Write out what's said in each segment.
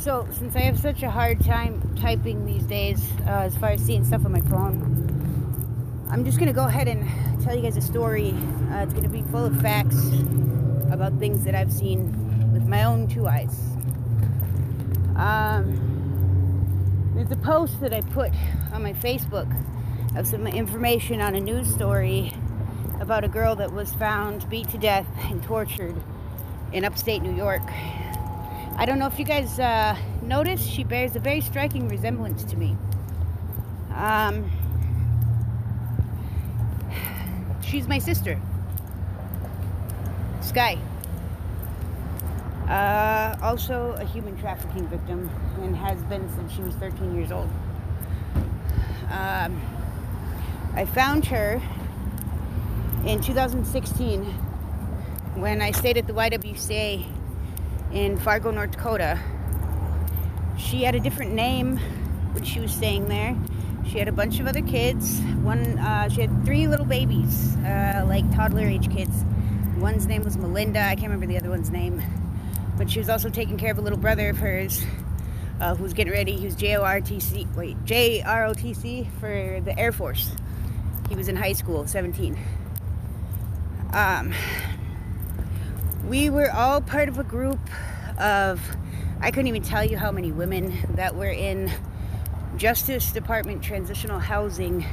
So, since I have such a hard time typing these days, as far as seeing stuff on my phone, I'm just going to go ahead and tell you guys a story. It's going to be full of facts about things that I've seen with my own two eyes. There's a post that I put on my Facebook of some information on a news story about a girl that was found beat to death and tortured in upstate New York. I don't know if you guys noticed, she bears a very striking resemblance to me. She's my sister, Sky. Also a human trafficking victim, and has been since she was 13 years old. I found her in 2016 when I stayed at the YWCA in Fargo, North Dakota. She had a different name when she was staying there. She had a bunch of other kids. She had 3 little babies, like toddler age kids. One's name was Melinda. I can't remember the other one's name. But she was also taking care of a little brother of hers who was getting ready. He was JROTC for the Air Force. He was in high school, 17. We were all part of a group of, I couldn't even tell you how many women that were in Justice Department transitional housing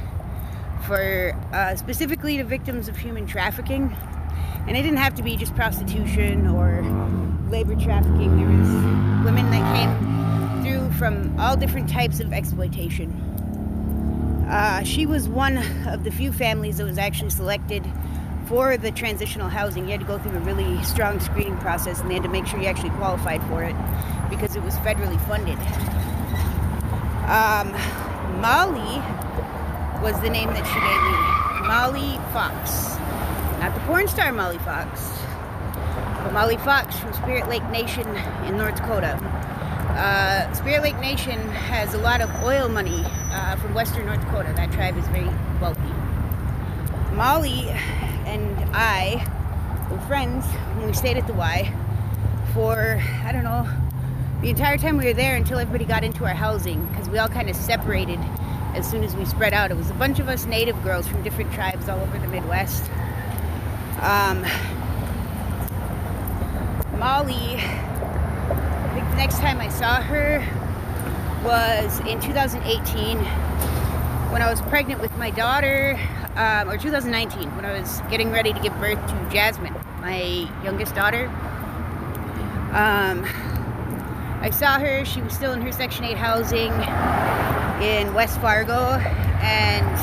for specifically the victims of human trafficking. And it didn't have to be just prostitution or labor trafficking. There was women that came through from all different types of exploitation. She was one of the few families that was actually selected for the transitional housing. You had to go through a really strong screening process, and they had to make sure you actually qualified for it because it was federally funded. Molly was the name that she gave me. Molly Fox. Not the porn star Molly Fox, but Molly Fox from Spirit Lake Nation in North Dakota. Spirit Lake Nation has a lot of oil money from western North Dakota. That tribe is very wealthy. Molly and I were friends when we stayed at the Y for, I don't know, the entire time we were there until everybody got into our housing, because we all kind of separated as soon as we spread out. It was a bunch of us native girls from different tribes all over the Midwest. Molly, I think the next time I saw her was in 2018 when I was pregnant with my daughter, or 2019 when I was getting ready to give birth to Jasmine, my youngest daughter. I saw her. She was still in her Section 8 housing in West Fargo, and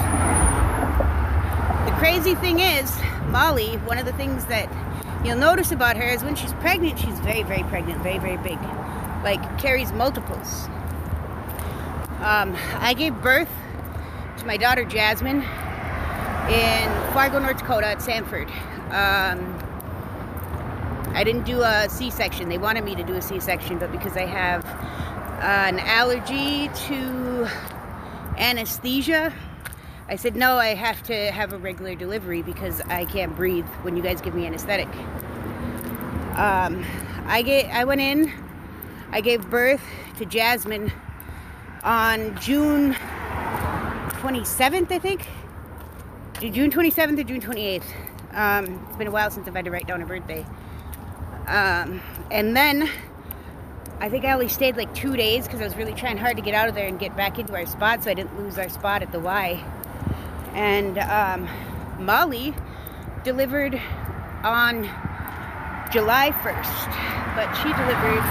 the crazy thing is, Molly, one of the things that you'll notice about her is when she's pregnant, she's very, very pregnant, very, very big, like carries multiples. I gave birth to my daughter Jasmine in Fargo, North Dakota at Sanford. I didn't do a C-section. They wanted me to do a C-section, but because I have an allergy to anesthesia, I said, no, I have to have a regular delivery because I can't breathe when you guys give me anesthetic. I went in, I gave birth to Jasmine on June 27th, I think. June 27th or June 28th. It's been a while since I've had to write down her birthday. And then I think I only stayed like 2 days because I was really trying hard to get out of there and get back into our spot so I didn't lose our spot at the Y. And Molly delivered on July 1st, but she delivered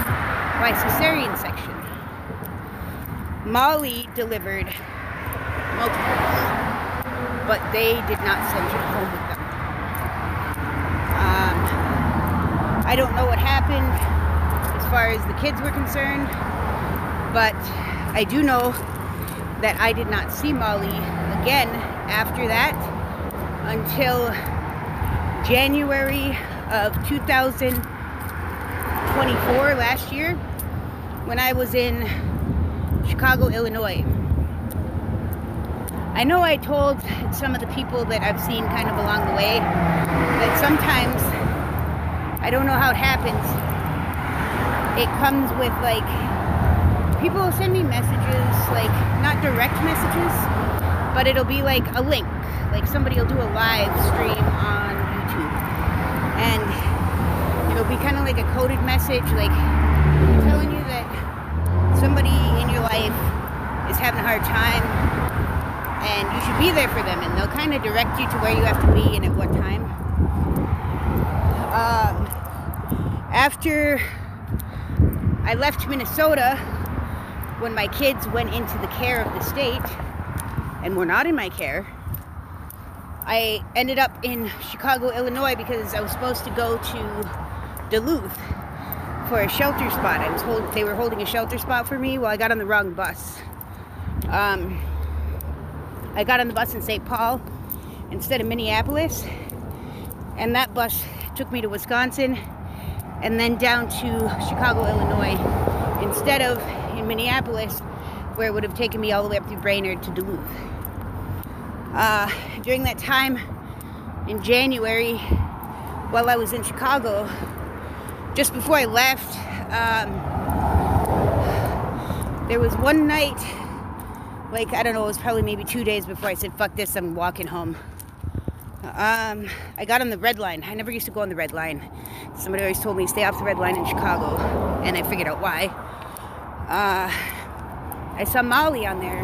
by cesarean section. Molly delivered multiples, but they did not send her home with them. I don't know what happened as far as the kids were concerned, but I do know that I did not see Molly again after that until January of 2024, last year, when I was in Chicago, Illinois. I know I told some of the people that I've seen kind of along the way that sometimes, I don't know how it happens, it comes with like people will send me messages, like, not direct messages, but it'll be like a link. Like somebody will do a live stream on YouTube. And it'll be kind of like a coded message, like telling you that somebody in your life is having a hard time and you should be there for them. And they'll kind of direct you to where you have to be and at what time. After I left Minnesota, when my kids went into the care of the state and were not in my care, I ended up in Chicago, Illinois, because I was supposed to go to Duluth for a shelter spot. They were holding a shelter spot for me. Well, I got on the wrong bus. I got on the bus in St. Paul instead of Minneapolis, and that bus took me to Wisconsin and then down to Chicago, Illinois, instead of in Minneapolis, where it would have taken me all the way up through Brainerd to Duluth. During that time in January, while I was in Chicago, just before I left, there was one night, like, I don't know, it was probably maybe 2 days before I said, fuck this, I'm walking home. I got on the red line. I never used to go on the red line. Somebody always told me stay off the red line in Chicago, and I figured out why. I saw Molly on there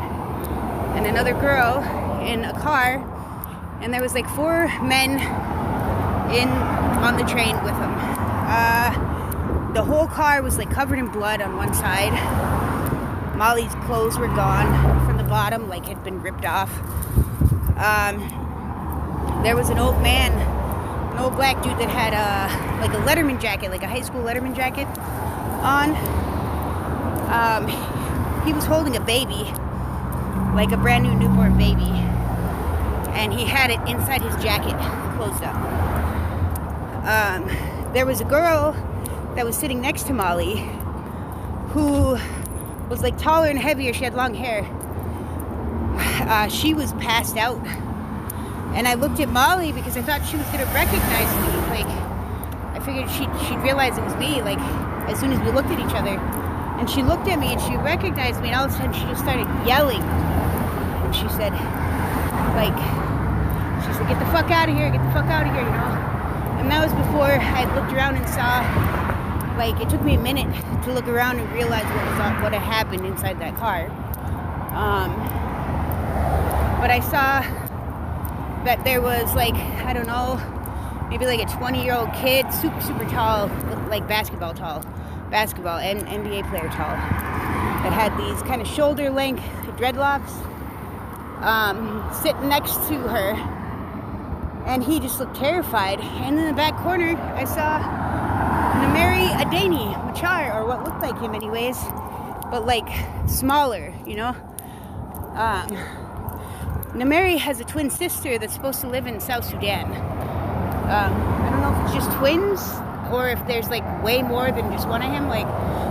and another girl in a car, and there was like 4 men on the train with them. The whole car was like covered in blood on one side. Molly's clothes were gone from the bottom, like had been ripped off. There was an old man, an old black dude that had like a Letterman jacket, like a high school Letterman jacket on. He was holding a baby, like a brand new newborn baby, and he had it inside his jacket, closed up. There was a girl that was sitting next to Molly who was like taller and heavier. She had long hair. She was passed out. And I looked at Molly because I thought she was going to recognize me. Like, I figured she'd realize it was me, like, as soon as we looked at each other. And she looked at me and she recognized me, and all of a sudden she just started yelling. And she said, get the fuck out of here, get the fuck out of here, you know? And that was before I looked around and saw, like, it took me a minute to look around and realize what had happened inside that car. But I saw that there was, like, I don't know, maybe like a 20-year-old kid, super tall, like basketball and NBA player tall, that had these kind of shoulder-length dreadlocks, sitting next to her, and he just looked terrified. And in the back corner, I saw Nameri Adeni Machar, or what looked like him anyways, but like smaller, you know? Nameri has a twin sister that's supposed to live in South Sudan. I don't know if it's just twins or if there's like way more than just one of him. Like,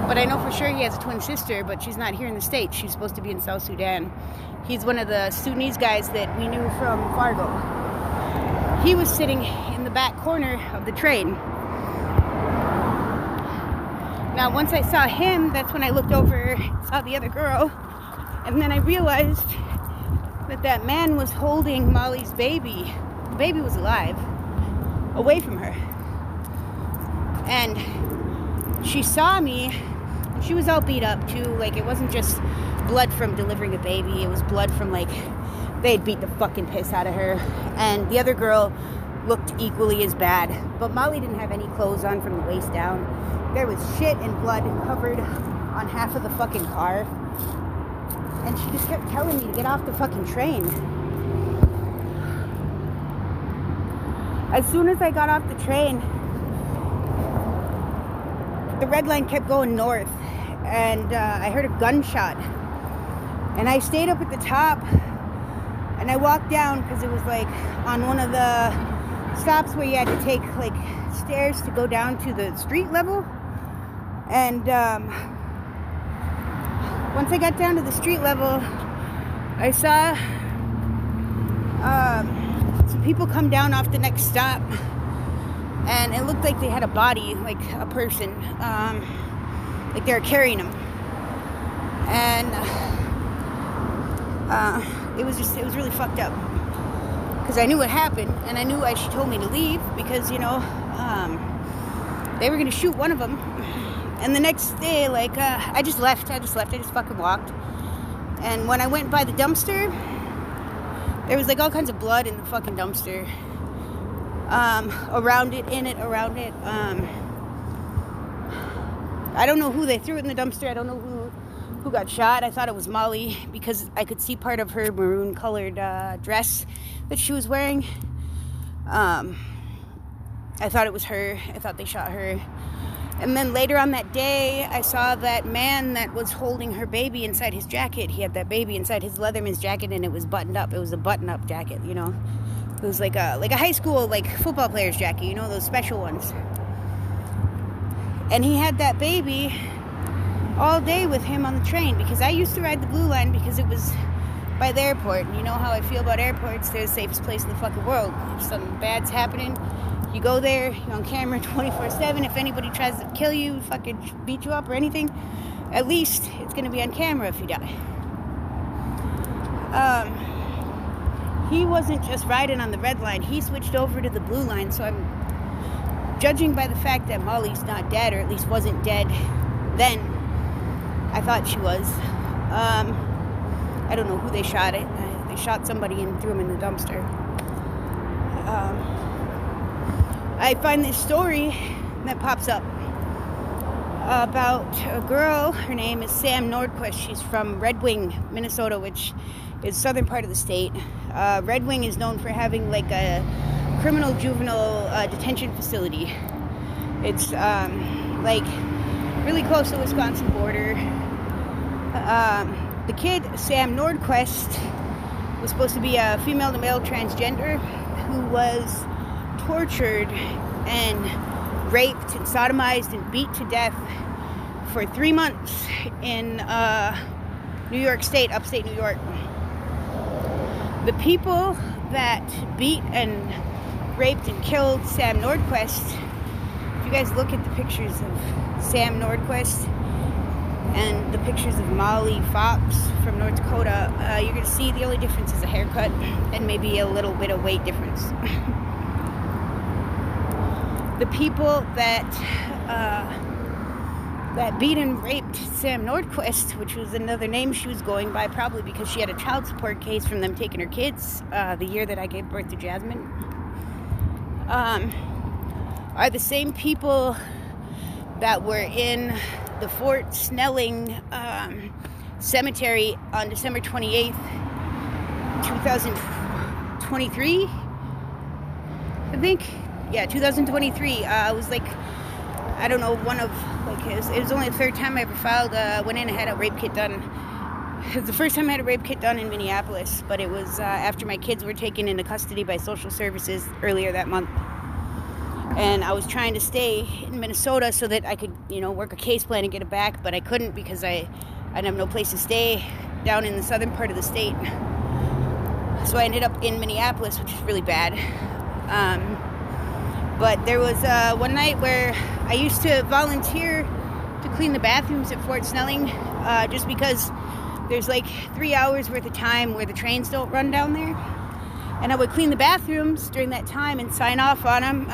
but I know for sure he has a twin sister, but she's not here in the States. She's supposed to be in South Sudan. He's one of the Sudanese guys that we knew from Fargo. He was sitting in the back corner of the train. Now, once I saw him, that's when I looked over, saw the other girl, and then I realized that man was holding Molly's baby. The baby was alive, away from her. And she saw me, and she was all beat up too. Like, it wasn't just blood from delivering a baby, it was blood from, like, they'd beat the fucking piss out of her. And the other girl looked equally as bad. But Molly didn't have any clothes on from the waist down. There was shit and blood covered on half of the fucking car. And she just kept telling me to get off the fucking train. As soon as I got off the train, the red line kept going north. And I heard a gunshot. And I stayed up at the top. And I walked down because it was like on one of the stops where you had to take like stairs to go down to the street level. And once I got down to the street level, I saw some people come down off the next stop, and it looked like they had a body, like a person, like they were carrying him. And it was really fucked up. Because I knew what happened, and I knew why she told me to leave, because, they were going to shoot one of them. And the next day, I just left. I just fucking walked. And when I went by the dumpster, there was, all kinds of blood in the fucking dumpster. Around it. I don't know who they threw it in the dumpster. I don't know who got shot. I thought it was Molly, because I could see part of her maroon-colored dress that she was wearing. I thought it was her. I thought they shot her. And then later on that day, I saw that man that was holding her baby inside his jacket. He had that baby inside his Leatherman's jacket, and it was buttoned up. It was a button-up jacket, It was like a high school, football player's jacket, those special ones. And he had that baby all day with him on the train, because I used to ride the Blue Line because it was by the airport. And you know how I feel about airports. They're the safest place in the fucking world. If something bad's happening, you go there, you're on camera 24/7. If anybody tries to kill you, fucking beat you up or anything, at least it's going to be on camera if you die. He wasn't just riding on the red line. He switched over to the Blue Line, so I'm judging by the fact that Molly's not dead, or at least wasn't dead then. I thought she was. I don't know who they shot it. They shot somebody and threw him in the dumpster. I find this story that pops up about a girl. Her name is Sam Nordquist. She's from Red Wing, Minnesota, which is southern part of the state. Red Wing is known for having a criminal juvenile detention facility. It's really close to the Wisconsin border. The kid, Sam Nordquist, was supposed to be a female to male transgender who was tortured and raped and sodomized and beat to death for 3 months in New York State, upstate New York. The people that beat and raped and killed Sam Nordquist, if you guys look at the pictures of Sam Nordquist and the pictures of Molly Fox from North Dakota, you're going to see the only difference is a haircut and maybe a little bit of weight difference. The people that beat and raped Sam Nordquist, which was another name she was going by, probably because she had a child support case from them taking her kids the year that I gave birth to Jasmine, are the same people that were in the Fort Snelling cemetery on December 28th, 2023, I think. Yeah, 2023. It was I don't know, it was only the third time I ever went in and had a rape kit done. It was the first time I had a rape kit done in Minneapolis, but it was after my kids were taken into custody by social services earlier that month. And I was trying to stay in Minnesota so that I could, work a case plan and get it back, but I couldn't because I didn't have no place to stay down in the southern part of the state. So I ended up in Minneapolis, which is really bad. But there was one night where I used to volunteer to clean the bathrooms at Fort Snelling, just because there's 3 hours worth of time where the trains don't run down there. And I would clean the bathrooms during that time and sign off on them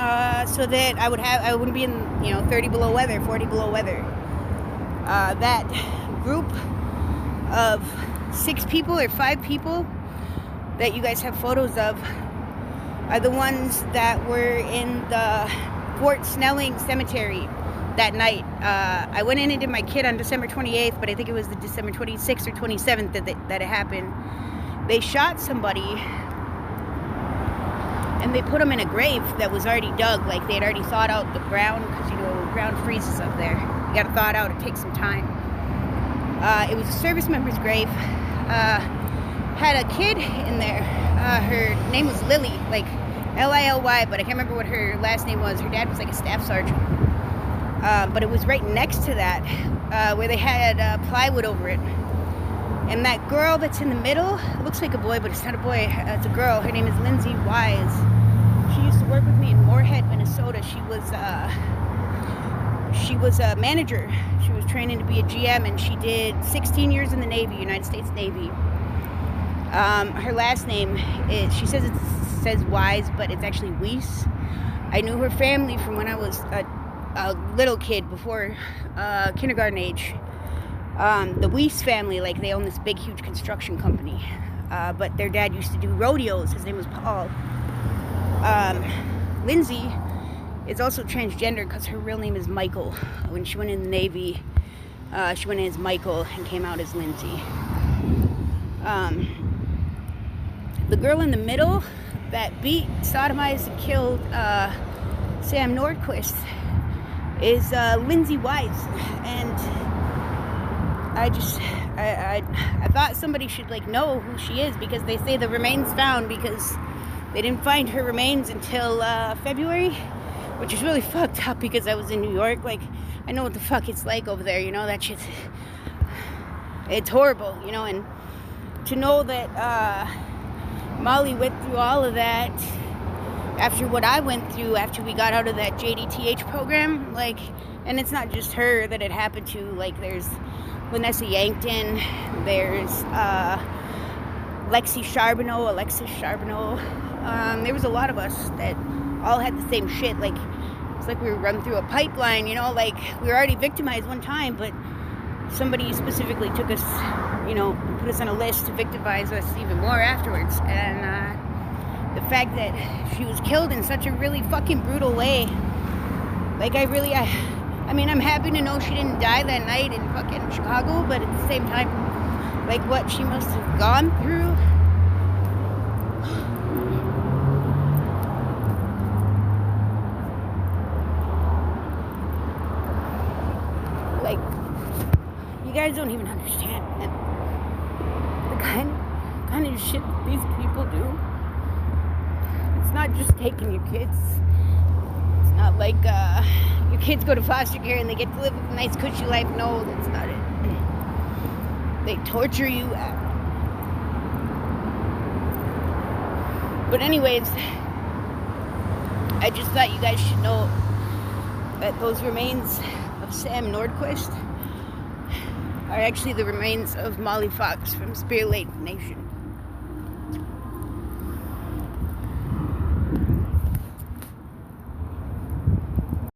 so that I wouldn't be in 30 below weather, 40 below weather. That group of 6 people or 5 people that you guys have photos of are the ones that were in the Fort Snelling cemetery that night. I went in and did my kit on December 28th, but I think it was the December 26th or 27th that it happened. They shot somebody and they put them in a grave that was already dug. They had already thawed out the ground, because ground freezes up there. You gotta thaw it out, it takes some time. It was a service member's grave. Had a kid in there. Her name was Lily, Lily, but I can't remember what her last name was. Her dad was a staff sergeant. But it was right next to that, where they had plywood over it. And that girl that's in the middle, looks like a boy, but it's not a boy, it's a girl. Her name is Lindsay Wise. She used to work with me in Moorhead, Minnesota. She was a manager. She was training to be a GM, and she did 16 years in the Navy, United States Navy. Her last name is, she says it says Wise, but it's actually Weiss. I knew her family from when I was a little kid, before kindergarten age. The Weiss family, like, they own this big, huge construction company. But their dad used to do rodeos. His name was Paul. Lindsay is also transgender because her real name is Michael. When she went in the Navy, she went in as Michael and came out as Lindsay. The girl in the middle that beat, sodomized, and killed Sam Nordquist is Lindsay Wise. And I thought somebody should, like, know who she is, because they say the remains found, because they didn't find her remains until February, which is really fucked up, because I was in New York. Like, I know what the fuck it's like over there, you know, that shit, it's horrible, you know. And to know that Molly went through all of that after what I went through after we got out of that JDTH program, like, and it's not just her that it happened to. Like, there's Vanessa Yankton, there's Alexis Charbonneau. There was a lot of us that all had the same shit. Like, it's like we were run through a pipeline, you know. Like, we were already victimized one time, but somebody specifically took us, you know, put us on a list to victimize us even more afterwards. And the fact that she was killed in such a really fucking brutal way, like, I mean, I'm happy to know she didn't die that night in fucking Chicago, but at the same time, like, what she must have gone through. Like, you guys don't even understand, man. The kind of shit that these people do. It's not just taking your kids. It's not like your kids go to foster care and they get to live a nice cushy life. No, that's not it. They torture you. But anyways, I just thought you guys should know that those remains of Sam Nordquist are actually the remains of Molly Fox from Spirit Lake Nation.